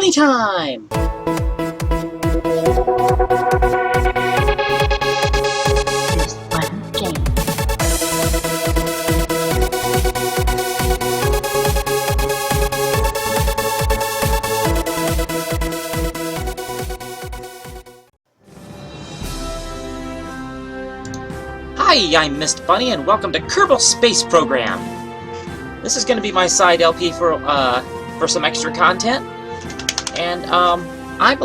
Bunny time! This fun game. Hi, I'm Mist Bunny, and welcome to Kerbal Space Program. This is going to be my side LP for some extra content, and I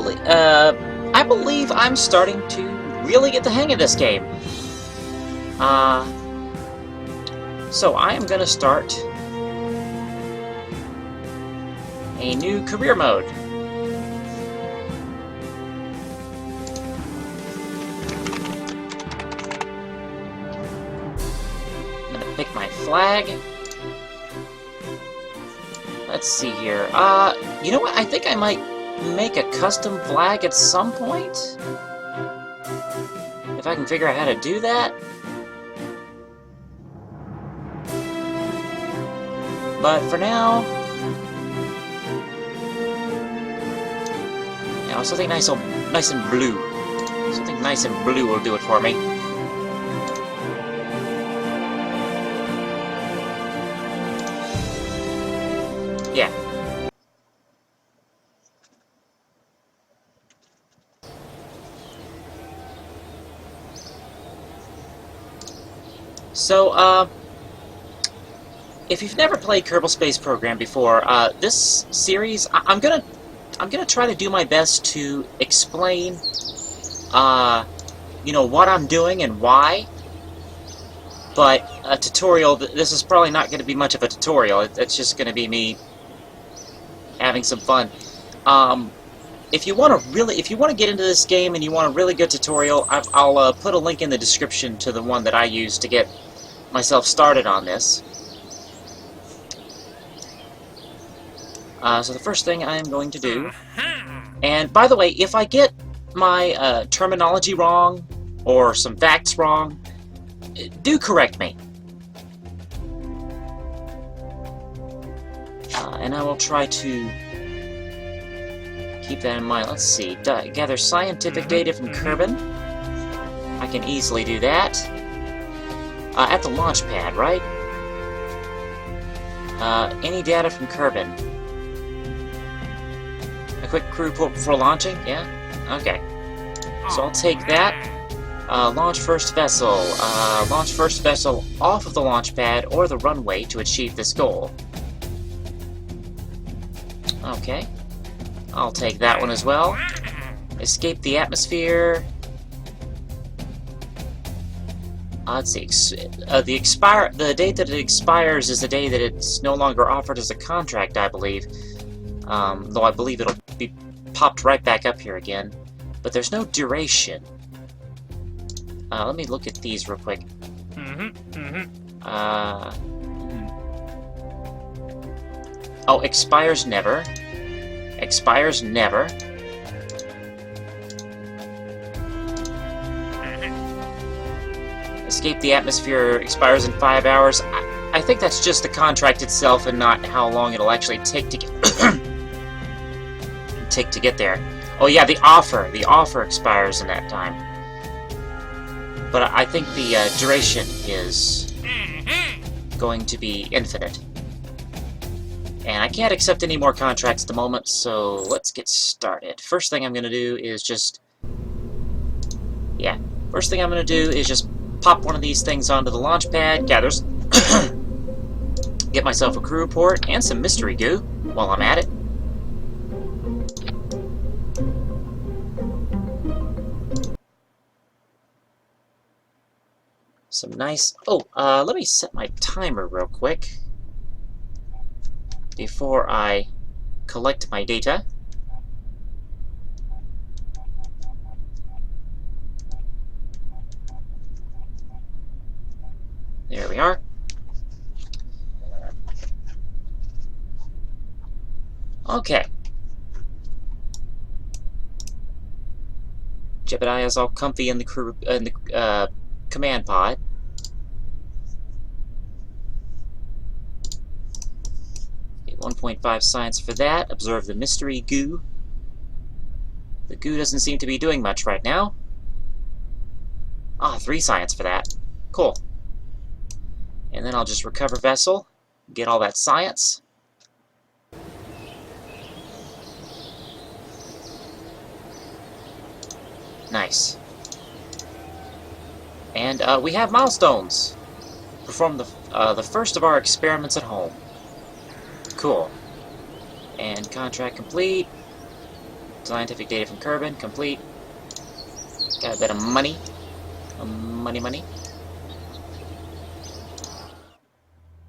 believe I'm starting to really get the hang of this game. So I am going to start a new career mode. Pick my flag. Let's see here. You know what? I think I might make a custom flag at some point. If I can figure out how to do that. But for now, yeah, something nice and blue. Something nice and blue will do it for me. Yeah. So, if you've never played Kerbal Space Program before, this series, I'm gonna try to do my best to explain, you know, what I'm doing and why. But a tutorial, this is probably not going to be much of a tutorial. It's just going to be me having some fun. If you want to get into this game and you want a really good tutorial, I'll put a link in the description to the one that I used to get myself started on this. So the first thing I am going to do, and by the way, if I get my terminology wrong or some facts wrong, do correct me. And I will try to keep that in mind. Let's see. Gather scientific data from Kerbin. I can easily do that. At the launch pad, right? Any data from Kerbin. A quick crew report before launching? Yeah? Okay. So I'll take that. Launch first vessel. Launch first vessel off of the launch pad or the runway to achieve this goal. Okay. I'll take that one as well. Escape the atmosphere. Let's see. The date that it expires is the day that it's no longer offered as a contract, I believe. Though I believe it'll be popped right back up here again. But there's no duration. Let me look at these real quick. Oh, expires never. Expires never. Escape the atmosphere expires in 5 hours. I think that's just the contract itself and not how long it'll actually take to get there. Oh yeah, the offer. The offer expires in that time. But I think the duration is going to be infinite. And I can't accept any more contracts at the moment, so let's get started. First thing I'm going to do is just... Yeah. First thing I'm going to do is just pop one of these things onto the launch pad, gathers... get myself a crew report and some mystery goo while I'm at it. Some nice... Oh, let me set my timer real quick before I collect my data. There we are. Okay. Jebediah is all comfy in the crew in the command pod. Okay, 1.5 science for that. Observe the mystery goo The goo doesn't seem to be doing much right now. Ah, 3 science for that. Cool. And then I'll just recover vessel, get all that science. Nice. And we have milestones. Perform the first of our experiments at home. Cool. And contract complete. Scientific data from Kerbin complete. Got a bit of money. Money.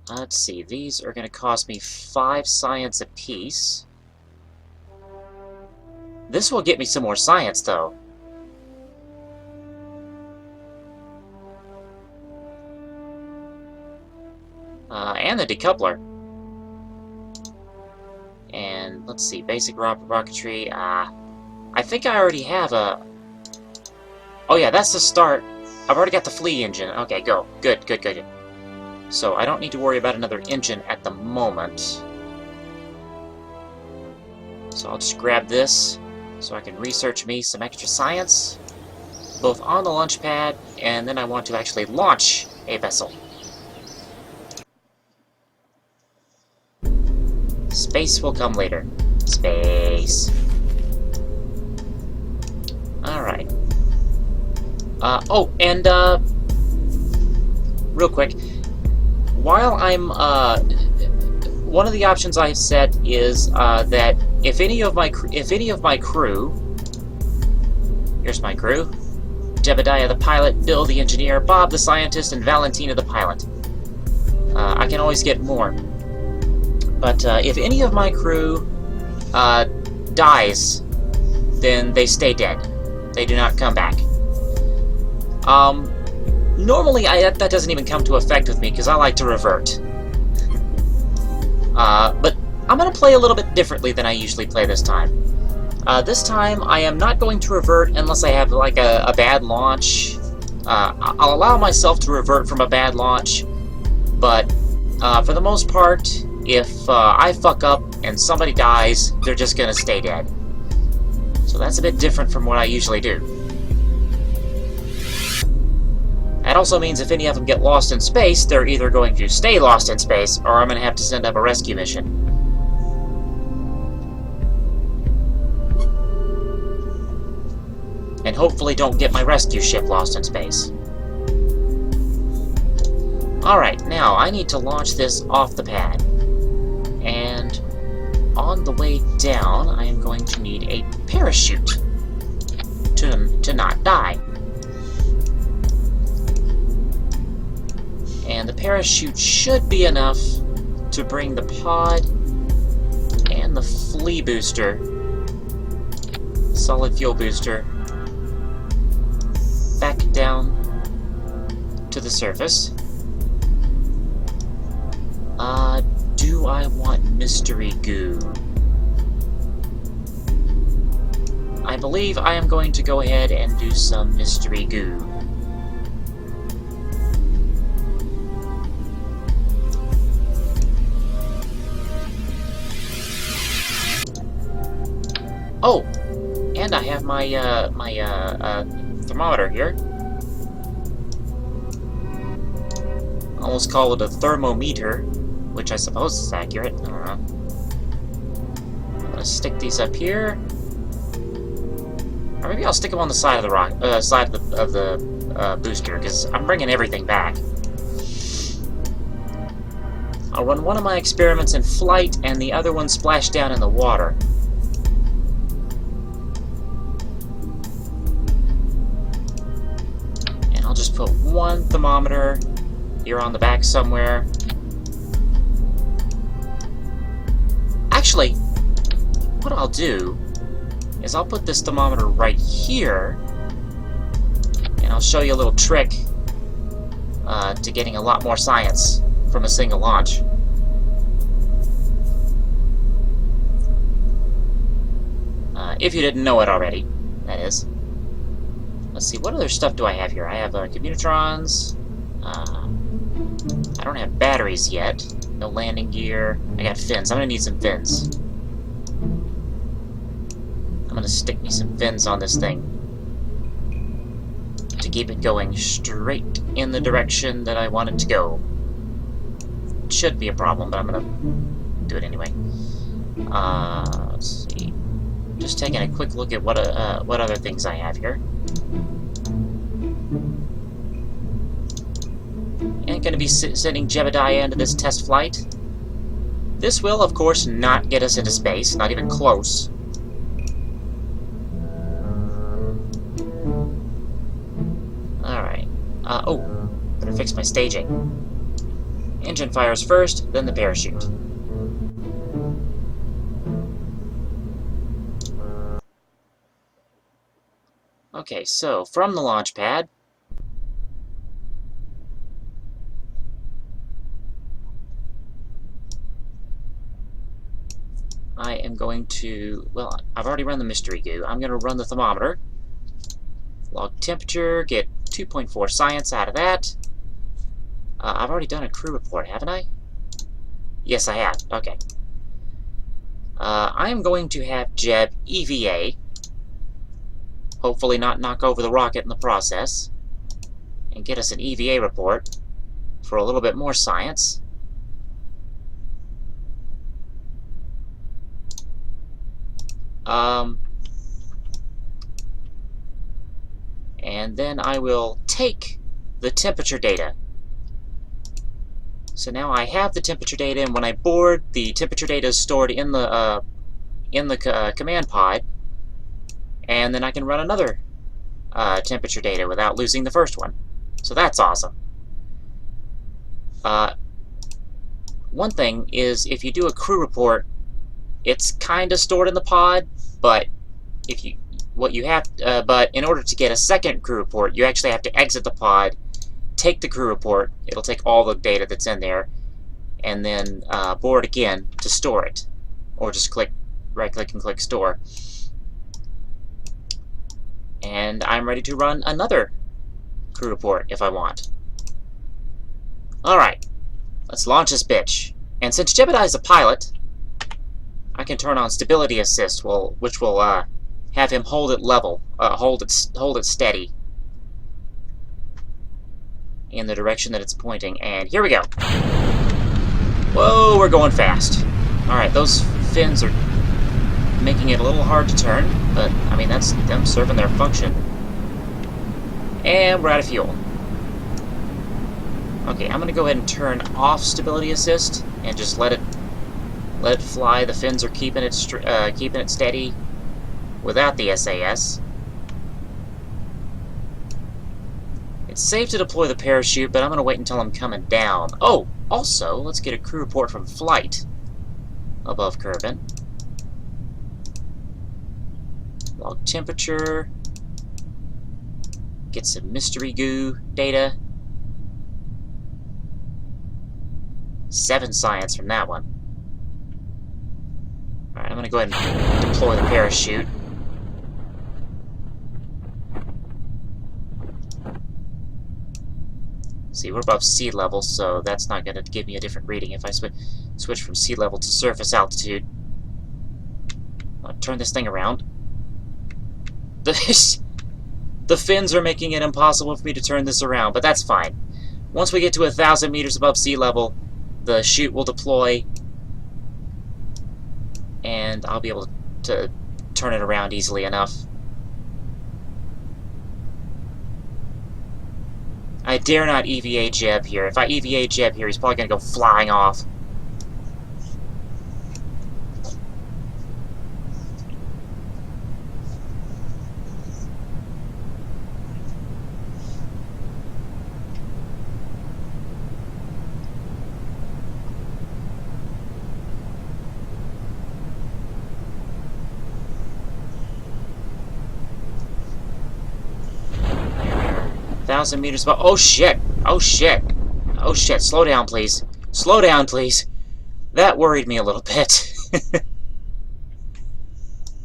Let's see. These are going to cost me 5 science apiece. This will get me some more science, though. And the decoupler. And let's see, basic rocketry. I think I already have a... Oh yeah, that's the start. I've already got the flea engine. Okay, go. Good. So I don't need to worry about another engine at the moment. So I'll just grab this so I can research me some extra science, both on the launch pad, and then I want to actually launch a vessel. Space will come later. Space. Alright. Oh, and, real quick, while I'm, one of the options I've set is, that if any of my crew, here's my crew, Jebediah the pilot, Bill the engineer, Bob the scientist, and Valentina the pilot. I can always get more. But if any of my crew dies, then they stay dead. They do not come back. Normally that doesn't even come to effect with me because I like to revert. But I'm going to play a little bit differently than I usually play this time. This time I am not going to revert unless I have like a bad launch. I'll allow myself to revert from a bad launch, but for the most part, if I fuck up and somebody dies, they're just gonna stay dead. So that's a bit different from what I usually do. That also means if any of them get lost in space, they're either going to stay lost in space, or I'm gonna have to send up a rescue mission. And hopefully don't get my rescue ship lost in space. Alright, now I need to launch this off the pad. And on the way down, I am going to need a parachute to not die. And the parachute should be enough to bring the pod and the flea booster, solid fuel booster, back down to the surface. Do I want mystery goo? I believe I am going to go ahead and do some mystery goo. Oh, and I have my thermometer here. Almost call it a thermometer, which I suppose is accurate. I don't know. I'm gonna stick these up here, or maybe I'll stick them on the side of the side of the booster, because I'm bringing everything back. I'll run one of my experiments in flight, and the other one splash down in the water. And I'll just put one thermometer here on the back somewhere. Actually, what I'll do is I'll put this thermometer right here, and I'll show you a little trick to getting a lot more science from a single launch. If you didn't know it already, that is. Let's see, what other stuff do I have here? I have communitrons. I don't have batteries yet. No landing gear. I got fins. I'm gonna need some fins. I'm I'm gonna stick me some fins on this thing to keep it going straight in the direction that I want it to go. It should be a problem, but I'm gonna do it anyway. Let's see. Just taking a quick look at what other things I have here. And going to be sending Jebediah into this test flight. This will, of course, not get us into space, not even close. Alright. Oh, better fix my staging. Engine fires first, then the parachute. Okay, so from the launch pad, I am going to, well, I've already run the mystery goo. I'm going to run the thermometer. Log temperature, get 2.4 science out of that. I've already done a crew report, haven't I? Yes, I have. Okay. I am going to have Jeb EVA. Hopefully not knock over the rocket in the process. And get us an EVA report for a little bit more science. And then I will take the temperature data. So now I have the temperature data, and when I board, the temperature data is stored in the command pod, and then I can run another temperature data without losing the first one. So that's awesome. One thing is, if you do a crew report, it's kind of stored in the pod, but but in order to get a second crew report, you actually have to exit the pod, take the crew report. It'll take all the data that's in there, and then board again to store it, or just right-click and click store. And I'm ready to run another crew report if I want. Alright, let's launch this bitch. And since Jebediah is a pilot, I can turn on stability assist, which will have him hold it level, hold it steady in the direction that it's pointing. And here we go. Whoa, we're going fast. Alright, those fins are making it a little hard to turn, but I mean, that's them serving their function. And we're out of fuel. Okay, I'm gonna go ahead and turn off stability assist and just let it fly. The fins are keeping it steady without the SAS. It's safe to deploy the parachute, but I'm gonna wait until I'm coming down. Oh, also, let's get a crew report from flight above Kerbin. Log temperature. Get some mystery goo data. 7 science from that one. Alright, I'm gonna go ahead and deploy the parachute. See, we're above sea level, so that's not gonna give me a different reading if I switch from sea level to surface altitude. I'll turn this thing around. The fins are making it impossible for me to turn this around, but that's fine. Once we get to 1,000 meters above sea level, the chute will deploy, and I'll be able to turn it around easily enough. I dare not EVA Jeb here. If I EVA Jeb here, he's probably going to go flying off. Thousand meters above. Oh shit! Oh shit! Oh shit! Slow down, please. Slow down, please. That worried me a little bit.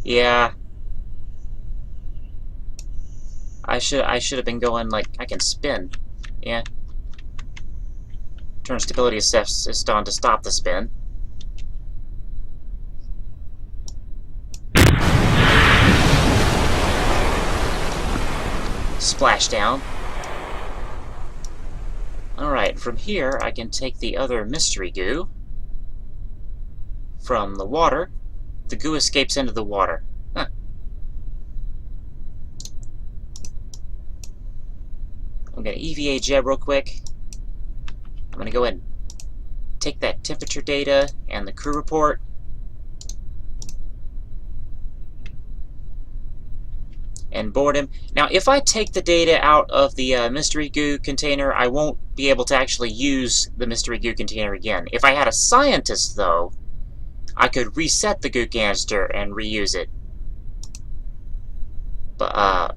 Yeah. I should have been going like I can spin. Yeah. Turn stability assist on to stop the spin. splashdown. Alright, from here I can take the other mystery goo from the water. The goo escapes into the water. Huh. I'm going to EVA Jeb real quick. I'm going to go ahead and take that temperature data and the crew report. And board him. Now, if I take the data out of the mystery goo container, I won't be able to actually use the mystery goo container again. If I had a scientist, though, I could reset the goo canister and reuse it. But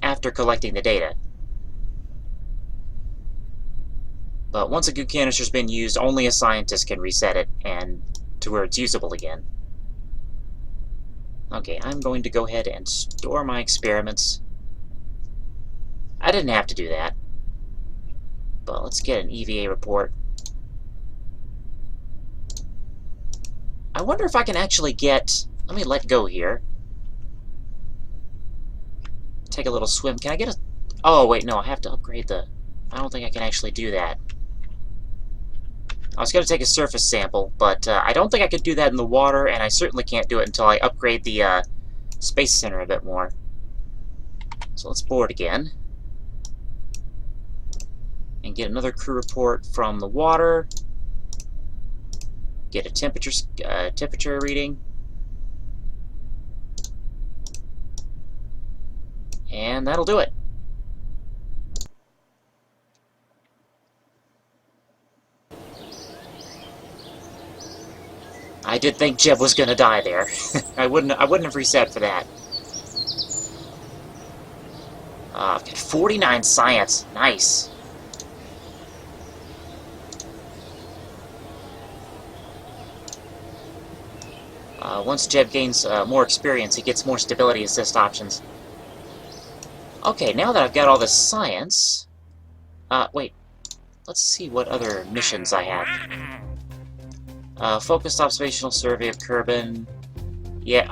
after collecting the data. But once a goo canister's been used, only a scientist can reset it and to where it's usable again. Okay, I'm going to go ahead and store my experiments. I didn't have to do that. But let's get an EVA report. I wonder if I can actually get... Let me let go here. Take a little swim. Can I get a... Oh, wait, no, I have to upgrade the... I don't think I can actually do that. I was going to take a surface sample, but I don't think I could do that in the water, and I certainly can't do it until I upgrade the Space Center a bit more. So let's board again. And get another crew report from the water. Get a temperature reading. And that'll do it. I did think Jeb was gonna die there. I wouldn't have reset for that. I've got 49 science. Nice. Once Jeb gains more experience, he gets more stability assist options. Okay, now that I've got all this science... wait. Let's see what other missions I have. Focused observational survey of Kerbin. Yeah,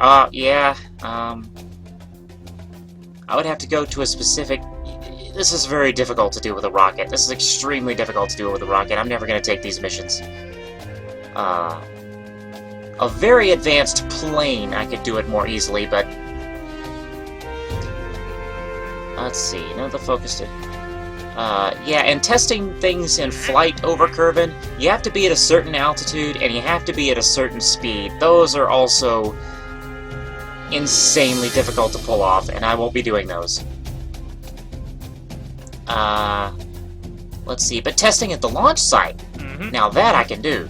I would have to go to a specific... This is very difficult to do with a rocket. This is extremely difficult to do with a rocket. I'm never going to take these missions. A very advanced plane, I could do it more easily, but... Let's see, none of the focus to... yeah, and testing things in flight over Kerbin, you have to be at a certain altitude, and you have to be at a certain speed. Those are also insanely difficult to pull off, and I won't be doing those. Let's see, but testing at the launch site, now that I can do.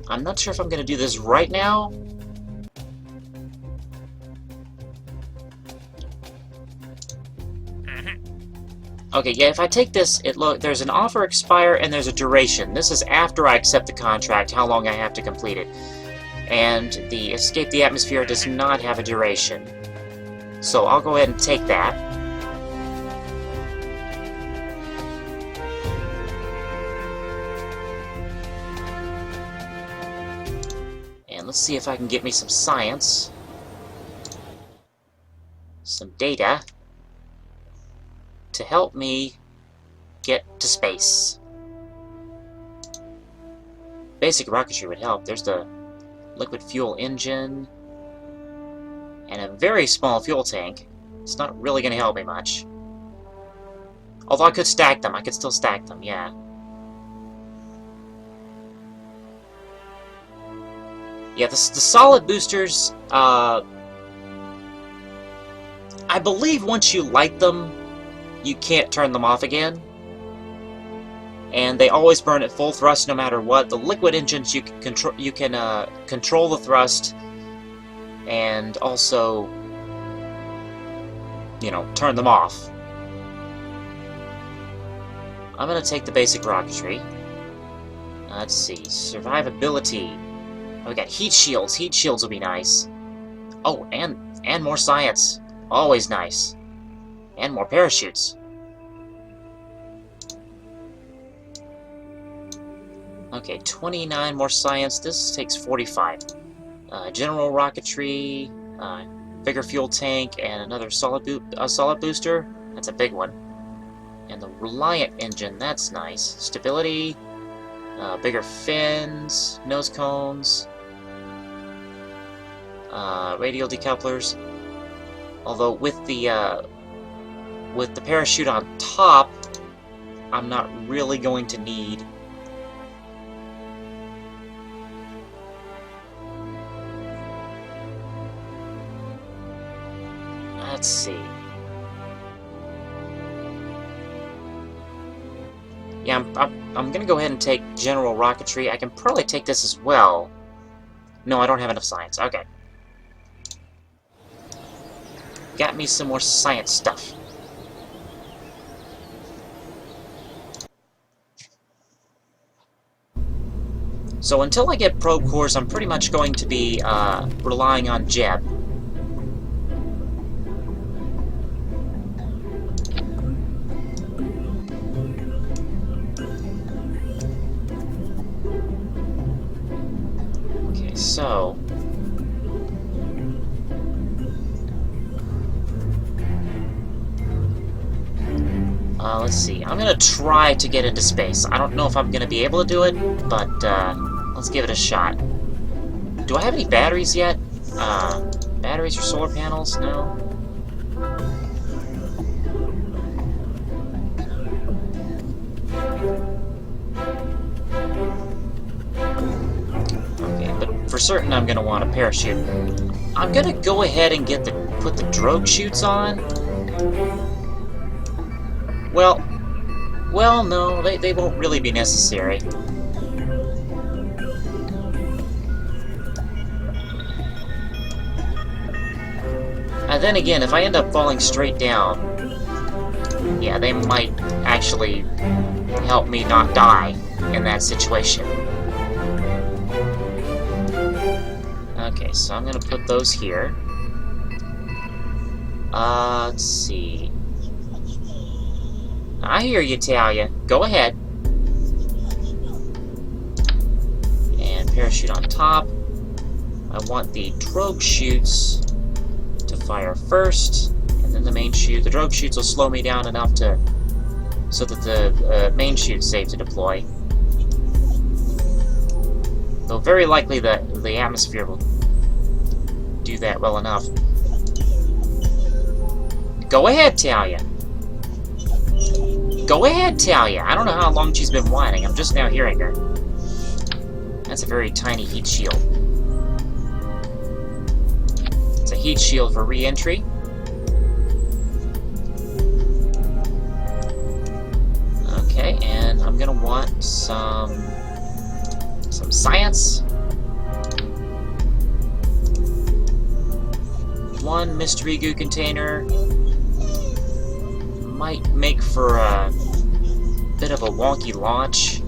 I'm not sure if I'm going to do this right now. Okay, yeah, if I take this, there's an offer expire and there's a duration. This is after I accept the contract, how long I have to complete it. And the escape the atmosphere does not have a duration. So I'll go ahead and take that. Let's see if I can get me some science, some data, to help me get to space. Basic rocketry would help. There's the liquid fuel engine, and a very small fuel tank. It's not really going to help me much. Although I could stack them. I could still stack them, yeah. Yeah, the solid boosters, I believe once you light them, you can't turn them off again. And they always burn at full thrust no matter what. The liquid engines, you can control the thrust and also, you know, turn them off. I'm going to take the basic rocketry. Let's see, survivability. We got heat shields. Heat shields will be nice. Oh, and more science. Always nice. And more parachutes. Okay, 29 more science. This takes 45. General rocketry, bigger fuel tank, and another solid booster. That's a big one. And the Reliant engine, that's nice. Stability, bigger fins, nose cones, radial decouplers. Although with the parachute on top, I'm not really going to need. Let's see. Yeah, I'm gonna go ahead and take general rocketry. I can probably take this as well. No, I don't have enough science. Okay. Got me some more science stuff. So until I get probe cores, I'm pretty much going to be relying on Jeb. Okay, so let's see. I'm gonna try to get into space. I don't know if I'm gonna be able to do it, but let's give it a shot. Do I have any batteries yet? Batteries or solar panels? No. Okay, but for certain I'm gonna want a parachute. I'm gonna go ahead and put the drogue chutes on. Well, no, they won't really be necessary. And then again, if I end up falling straight down, yeah, they might actually help me not die in that situation. Okay, so I'm gonna put those here. Let's see. I hear you, Talia. Go ahead. And parachute on top. I want the drogue chutes to fire first, and then the main chute. The drogue chutes will slow me down enough so that the main chute's safe to deploy. Though very likely the atmosphere will do that well enough. Go ahead, Talia. Go ahead, Talia! I don't know how long she's been whining. I'm just now hearing her. That's a very tiny heat shield. It's a heat shield for re-entry. Okay, and I'm gonna want some science. One mystery goo container. Might make for a bit of a wonky launch.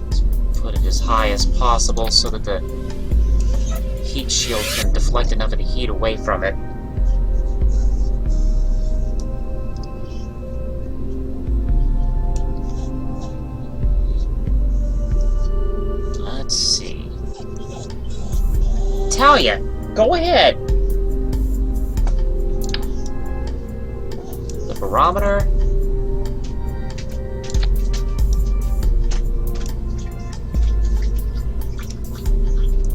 Let's put it as high as possible so that the heat shield can deflect enough of the heat away from it. Let's see. Talia, go ahead! Barometer.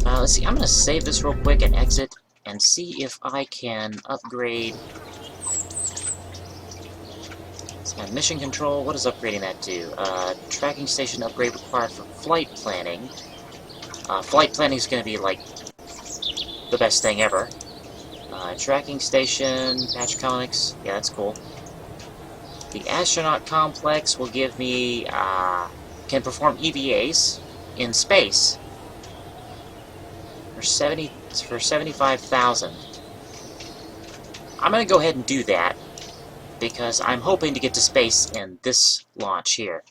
Let's see, I'm gonna save this real quick and exit and see if I can upgrade. It's got mission control. What does upgrading that do? Tracking station upgrade required for flight planning. Flight planning is gonna be like the best thing ever. Tracking station, patch comics. Yeah, that's cool. The astronaut complex will give me, can perform EVAs in space for 75,000. I'm gonna go ahead and do that because I'm hoping to get to space in this launch here.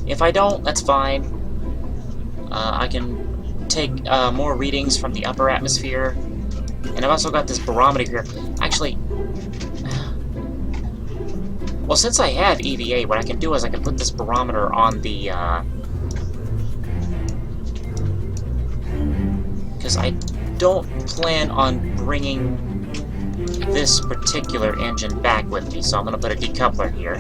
If I don't, that's fine. I can take more readings from the upper atmosphere And I've also got this barometer here. Actually, well, since I have EVA, what I can do is I can put this barometer on the, because I don't plan on bringing this particular engine back with me, so I'm going to put a decoupler here.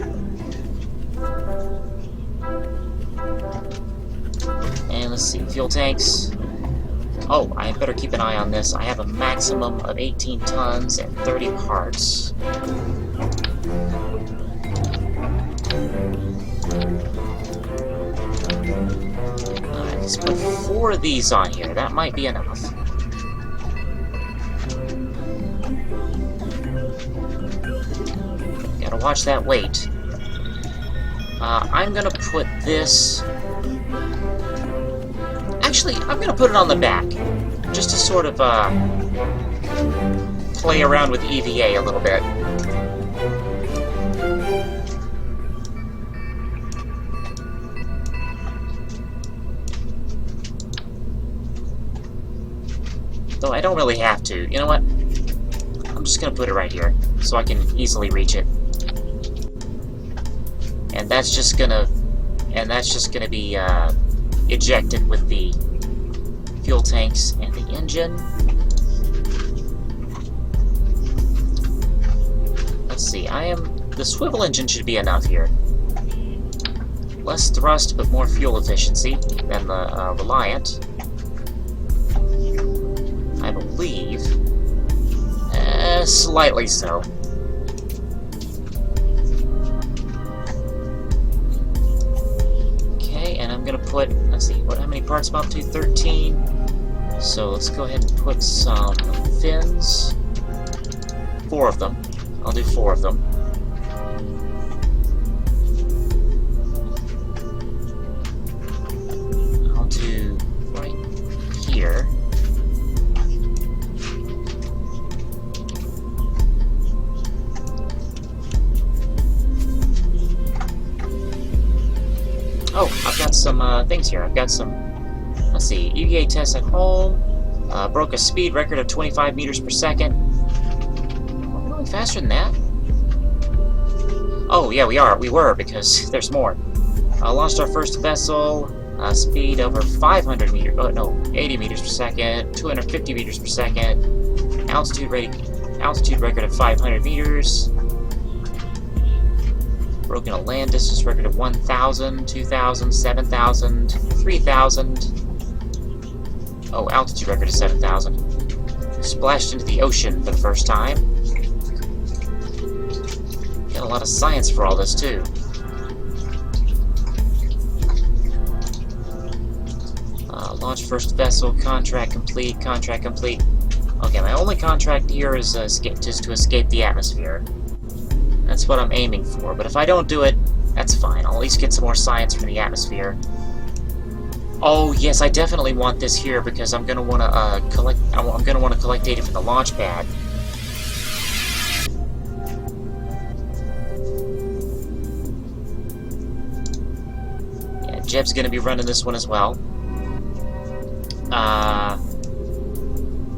And let's see, fuel tanks. Oh, I better keep an eye on this. I have a maximum of 18 tons and 30 parts. Let's put 4 of these on here. That might be enough. Gotta watch that weight. I'm gonna put this... Actually, I'm gonna put it on the back. Just to sort of, play around with EVA a little bit. Though I don't really have to. You know what? I'm just gonna put it right here, so I can easily reach it. And that's just gonna be ejected with the fuel tanks and the engine. Let's see. The swivel engine should be enough here. Less thrust, but more fuel efficiency than the Reliant. I believe. Slightly so. Okay, and I'm gonna put, let's see, how many parts am I up to? 13. So let's go ahead and put some fins. 4 of them. I'll do 4 of them. I'll do right here. Oh, I've got some things here. I've got some, let's see, EVA tests at home. Broke a speed record of 25 meters per second. Are we going faster than that? Oh, yeah, we were, because there's more. Launched our first vessel. Speed over 500 meters, oh no, 80 meters per second, 250 meters per second. Altitude record of 500 meters. Broken a land distance record of 1,000, 2,000, 7,000, 3,000. Oh, altitude record is 7,000. Splashed into the ocean for the first time. Got a lot of science for all this, too. Launch first vessel, contract complete, contract complete. Okay, my only contract here is just to escape the atmosphere. That's what I'm aiming for, but if I don't do it, that's fine. I'll at least get some more science from the atmosphere. Oh yes, I definitely want this here because I'm gonna want to collect. I'm gonna want to collect data from the launch pad. Yeah, Jeb's gonna be running this one as well.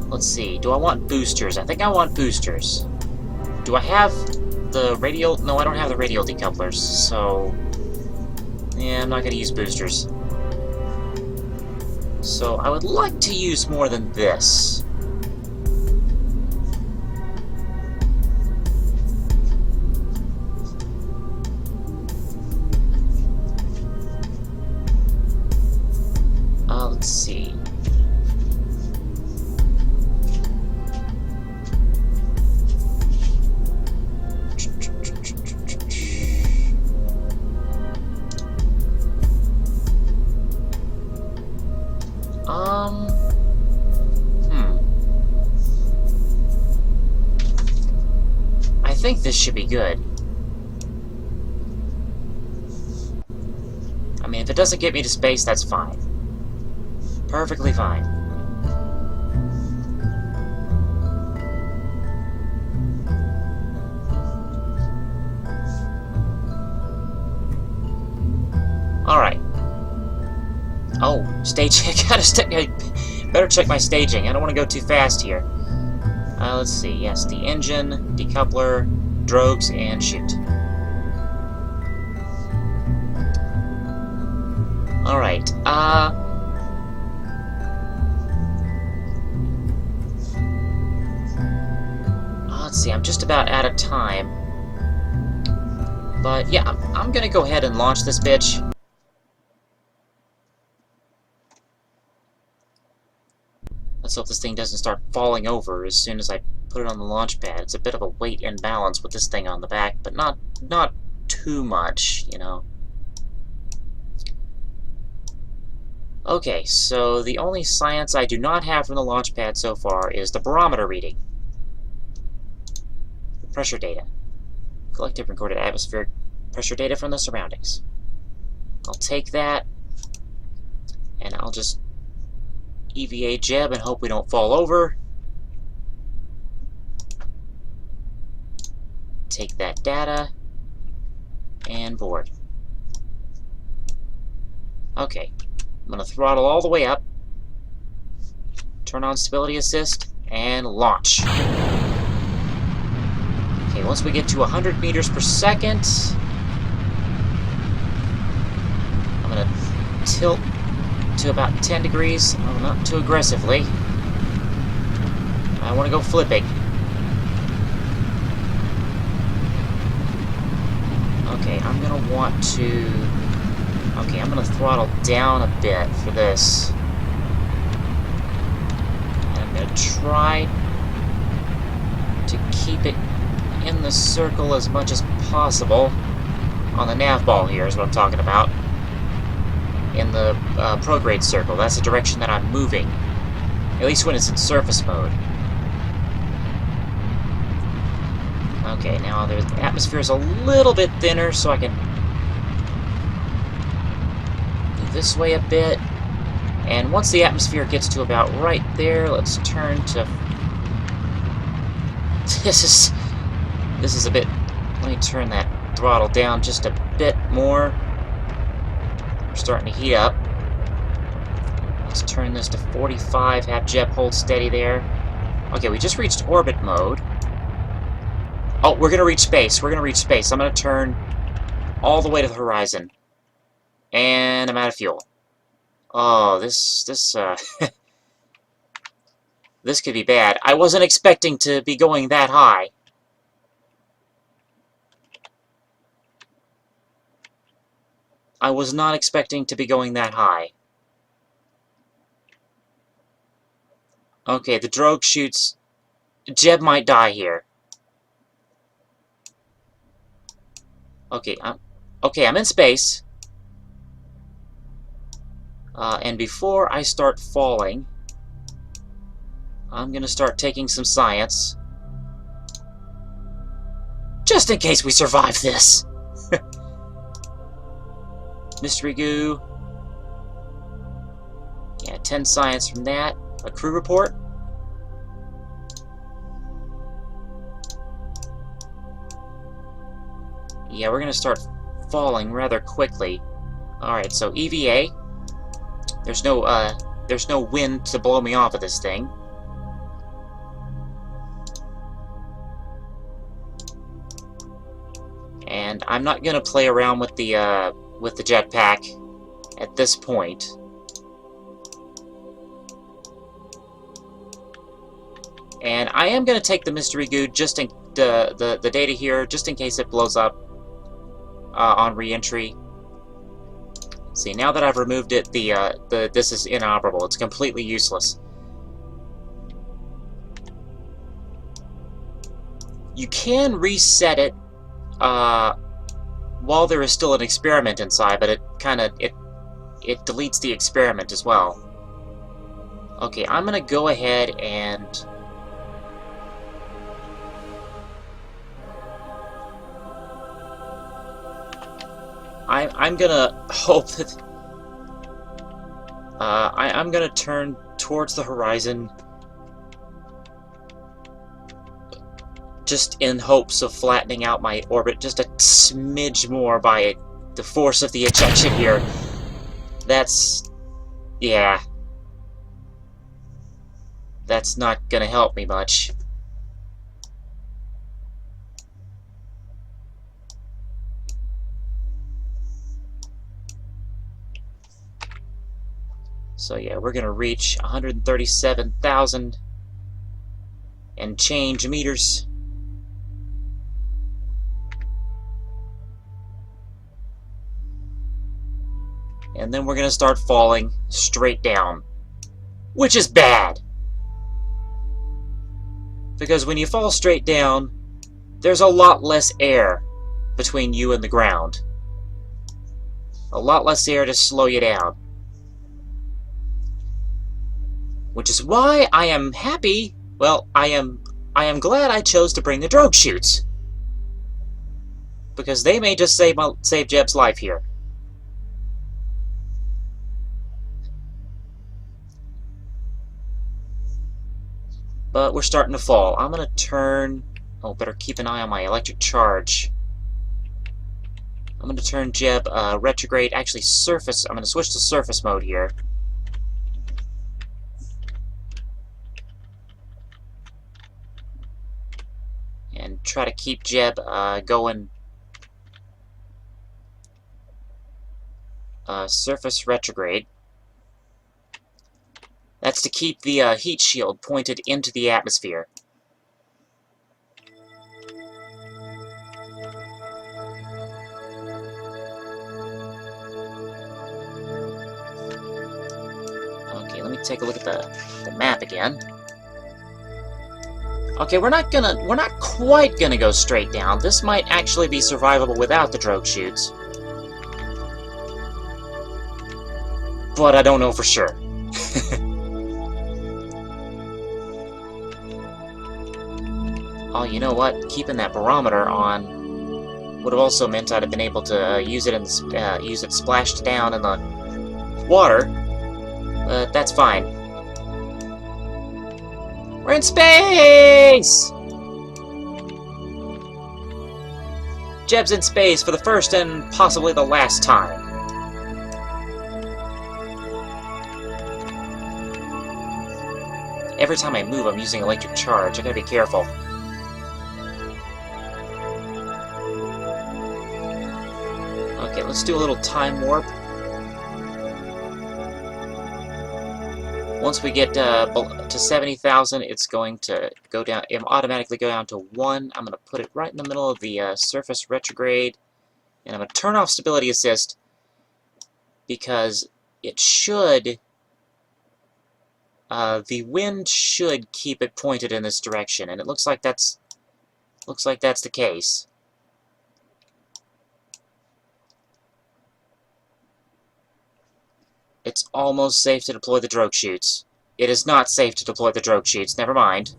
Let's see. Do I want boosters? I think I want boosters. Do I have the radial? No, I don't have the radial decouplers, so yeah, I'm not going to use boosters. So I would like to use more than this. Let's see. I think this should be good. I mean, if it doesn't get me to space, that's fine. Perfectly fine. Alright. Oh, stage. I better check my staging. I don't want to go too fast here. Let's see. Yes, the engine, decoupler, drogues, and chute. Alright, let's see, I'm just about out of time. But yeah, I'm gonna go ahead and launch this bitch. Let's hope this thing doesn't start falling over as soon as I put it on the launch pad. It's a bit of a weight imbalance with this thing on the back, but not too much, you know. Okay, so the only science I do not have from the launch pad so far is the barometer reading. The pressure data. Collected recorded atmospheric pressure data from the surroundings. I'll take that, and I'll just EVA Jeb and hope we don't fall over. Take that data, and board. Okay. I'm going to throttle all the way up, turn on stability assist, and launch. Okay, once we get to 100 meters per second, I'm going to tilt to about 10 degrees, not too aggressively. I want to go flipping. Okay, I'm going to want to... Okay, I'm going to throttle down a bit for this. And I'm going to try to keep it in the circle as much as possible. On the nav ball here is what I'm talking about. In the prograde circle. That's the direction that I'm moving. At least when it's in surface mode. Okay, now the atmosphere is a little bit thinner, so I can this way a bit, and once the atmosphere gets to about right there, let's turn to... This is a bit... Let me turn that throttle down just a bit more. We're starting to heat up. Let's turn this to 45, have Jeb hold steady there. Okay, we just reached orbit mode. Oh, we're gonna reach space. We're gonna reach space. I'm gonna turn all the way to the horizon. And I'm out of fuel. Oh, this this could be bad. I wasn't expecting to be going that high. I was not expecting to be going that high. Okay, the drogue shoots. Jeb might die here. Okay, I'm in space. And before I start falling, I'm gonna start taking some science. Just in case we survive this! Mystery goo. Yeah, 10 science from that. A crew report. Yeah, we're gonna start falling rather quickly. Alright, so EVA. There's no wind to blow me off of this thing. And I'm not gonna play around with the jetpack at this point. And I am gonna take the mystery goo just in the data here, just in case it blows up on re-entry. See, now that I've removed it, this is inoperable. It's completely useless. You can reset it while there is still an experiment inside, but it deletes the experiment as well. Okay, I'm gonna go ahead and I'm gonna hope that I'm gonna turn towards the horizon just in hopes of flattening out my orbit just a smidge more by the force of the ejection here. That's... yeah. That's not gonna help me much. So yeah, we're gonna reach 137,000 and change meters. And then we're gonna start falling straight down, which is bad. Because when you fall straight down, there's a lot less air between you and the ground. A lot less air to slow you down. Which is why I am happy, well, I am glad I chose to bring the drogue chutes. Because they may just save Jeb's life here. But we're starting to fall. I'm gonna turn... Oh, better keep an eye on my electric charge. I'm gonna turn Jeb retrograde, actually surface. I'm gonna switch to surface mode here. And try to keep Jeb going surface retrograde. That's to keep the heat shield pointed into the atmosphere. Okay, let me take a look at the map again. Okay, we're not quite gonna go straight down. This might actually be survivable without the drogue chutes. But I don't know for sure. Oh, you know what? Keeping that barometer on would have also meant I'd have been able to use it splashed down in the water. But that's fine. We're in space! Jeb's in space for the first and possibly the last time. Every time I move, I'm using electric charge. I gotta be careful. Okay, let's do a little time warp. Once we get to 70,000, it's going to go down. It'll automatically go down to 1. I'm going to put it right in the middle of the surface retrograde, and I'm going to turn off stability assist because it should. The wind should keep it pointed in this direction, and it looks like that's the case. It's almost safe to deploy the drogue chutes. It is not safe to deploy the drogue chutes. Never mind.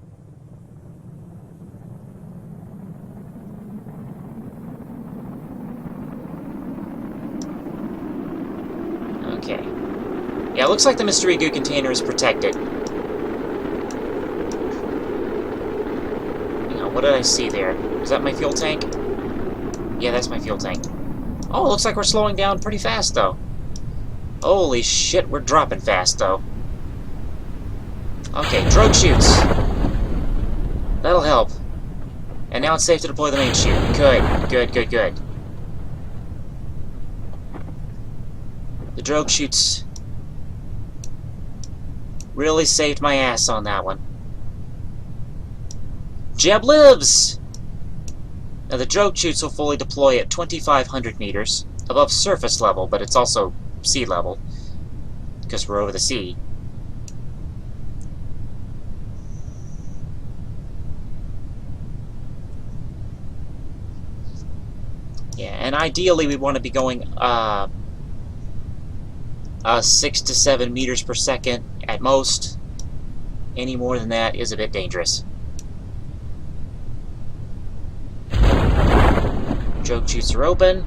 Okay. Yeah, it looks like the mystery goo container is protected. Hang on, what did I see there? Is that my fuel tank? Yeah, that's my fuel tank. Oh, it looks like we're slowing down pretty fast, though. Holy shit, we're dropping fast, though. Okay, drogue chutes. That'll help. And now it's safe to deploy the main chute. Good, good, good, good. The drogue chutes really saved my ass on that one. Jeb lives! Now the drogue chutes will fully deploy at 2,500 meters, above surface level, but it's also sea level, because we're over the sea. Yeah, and ideally we want to be going 6 to 7 meters per second at most. Any more than that is a bit dangerous. Drogue chutes are open.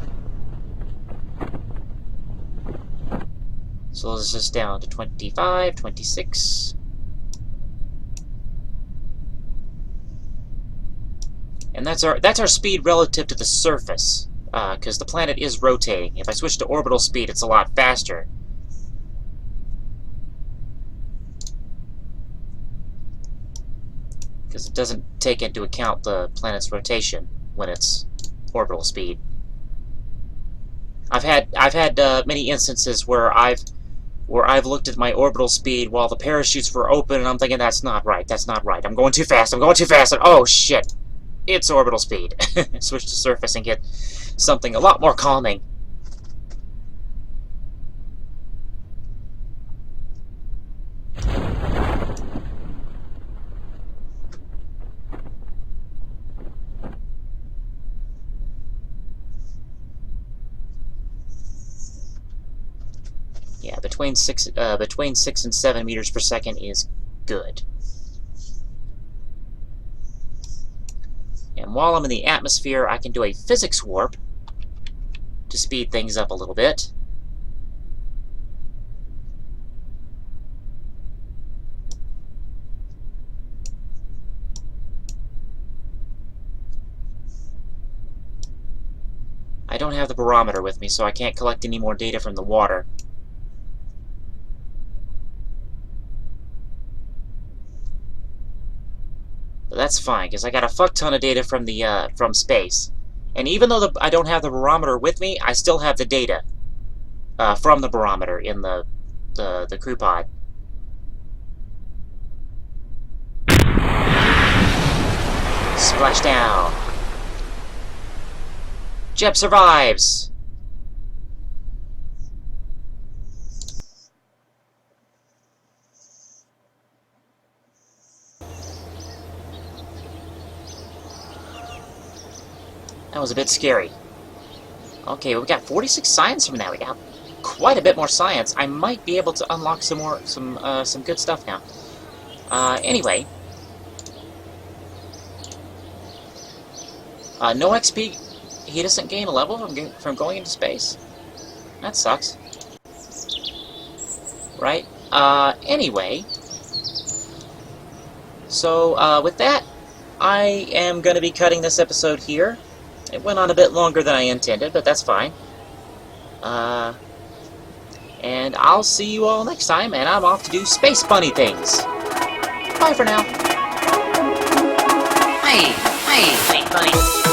Slows us down to 25, 26. And that's our speed relative to the surface, because the planet is rotating. If I switch to orbital speed, it's a lot faster. Because it doesn't take into account the planet's rotation when it's orbital speed. I've had many instances where I've where I've looked at my orbital speed while the parachutes were open, and I'm thinking, that's not right, that's not right. I'm going too fast, and oh shit, it's orbital speed. Switch to surface and get something a lot more calming. Yeah, between 6 and 7 meters per second is good. And while I'm in the atmosphere, I can do a physics warp to speed things up a little bit. I don't have the barometer with me, so I can't collect any more data from the water. But that's fine, because I got a fuck ton of data from the from space. And even though I don't have the barometer with me, I still have the data from the barometer in the crew pod. Splashdown. Jeb survives. That was a bit scary. Okay, we got 46 science from that. We got quite a bit more science. I might be able to unlock some good stuff now. Anyway, no XP. He doesn't gain a level from going into space. That sucks. Right? Anyway. So, with that, I am going to be cutting this episode here. It went on a bit longer than I intended, but that's fine. And I'll see you all next time, and I'm off to do space bunny things. Bye for now. Hey, space bunny.